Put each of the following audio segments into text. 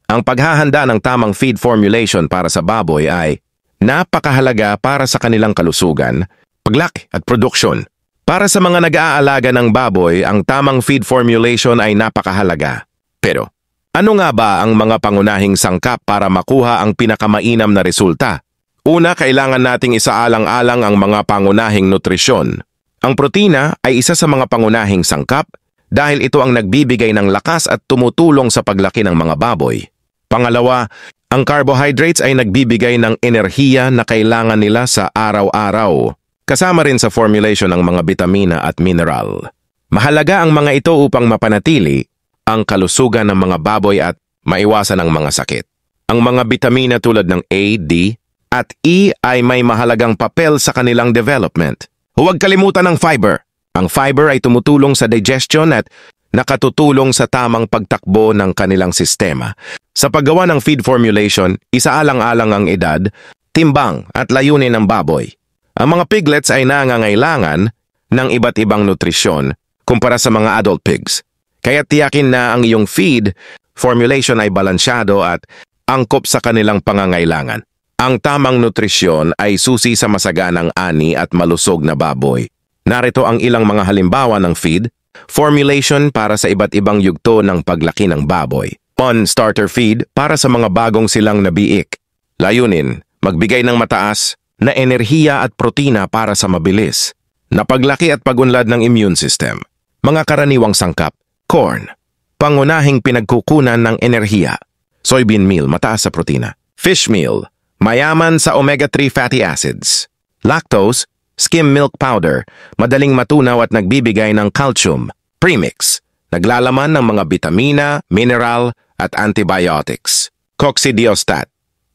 Ang paghahanda ng tamang feed formulation para sa baboy ay napakahalaga para sa kanilang kalusugan, paglaki at produksyon. Para sa mga nag-aalaga ng baboy, ang tamang feed formulation ay napakahalaga. Pero, ano nga ba ang mga pangunahing sangkap para makuha ang pinakamainam na resulta? Una, kailangan nating isaalang-alang ang mga pangunahing nutrisyon. Ang protina ay isa sa mga pangunahing sangkap dahil ito ang nagbibigay ng lakas at tumutulong sa paglaki ng mga baboy. Pangalawa, ang carbohydrates ay nagbibigay ng enerhiya na kailangan nila sa araw-araw. Kasama rin sa formulation ng mga bitamina at mineral. Mahalaga ang mga ito upang mapanatili ang kalusugan ng mga baboy at maiwasan ang mga sakit. Ang mga bitamina tulad ng A, D, at E ay may mahalagang papel sa kanilang development. Huwag kalimutan ang fiber. Ang fiber ay tumutulong sa digestion at nakatutulong sa tamang pagtakbo ng kanilang sistema. Sa paggawa ng feed formulation, isaalang-alang ang edad, timbang at layunin ng baboy. Ang mga piglets ay nangangailangan ng iba't ibang nutrisyon kumpara sa mga adult pigs. Kaya tiyakin na ang iyong feed formulation ay balansyado at angkop sa kanilang pangangailangan. Ang tamang nutrisyon ay susi sa masaganang ani at malusog na baboy. Narito ang ilang mga halimbawa ng feed formulation para sa iba't ibang yugto ng paglaki ng baboy. Starter feed para sa mga bagong silang nabiik. Layunin, magbigay ng mataas na enerhiya at protina para sa mabilis na paglaki at pagunlad ng immune system. Mga karaniwang sangkap, corn, pangunahing pinagkukunan ng enerhiya. Soybean meal, mataas sa protina. Fish meal, mayaman sa omega-3 fatty acids. Lactose, skim milk powder, madaling matunaw at nagbibigay ng calcium. Premix, naglalaman ng mga bitamina, mineral, at antibiotics. Coccidiostat,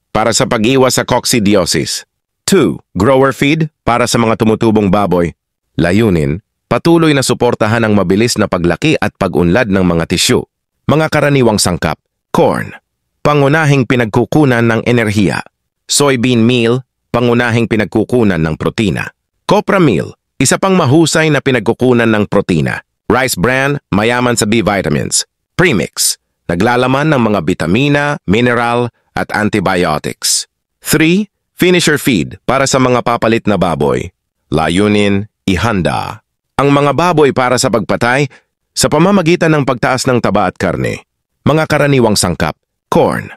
para sa pag-iwas sa coccidiosis. 2. Grower feed, para sa mga tumutubong baboy. Layunin, patuloy na suportahan ang mabilis na paglaki at pag-unlad ng mga tisyu. Mga karaniwang sangkap, corn, pangunahing pinagkukunan ng enerhiya. Soybean meal, pangunahing pinagkukunan ng protina. Copra meal, isa pang mahusay na pinagkukunan ng protina. Rice bran, mayaman sa B vitamins. Premix, naglalaman ng mga bitamina, mineral, at antibiotics. 3. Finisher feed, para sa mga papalit na baboy. Layunin, ihanda ang mga baboy para sa pagpatay sa pamamagitan ng pagtaas ng taba at karne. Mga karaniwang sangkap, corn,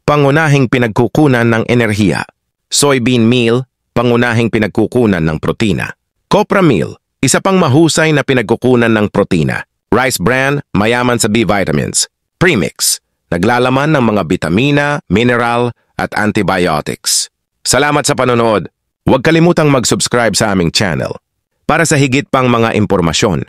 pangunahing pinagkukunan ng enerhiya. Soybean meal, pangunahing pinagkukunan ng protina. Copra meal, isa pang mahusay na pinagkukunan ng protina. Rice bran, mayaman sa B vitamins. Premix, naglalaman ng mga bitamina, mineral, at antibiotics. Salamat sa panonood. Huwag kalimutang mag-subscribe sa aming channel para sa higit pang mga impormasyon.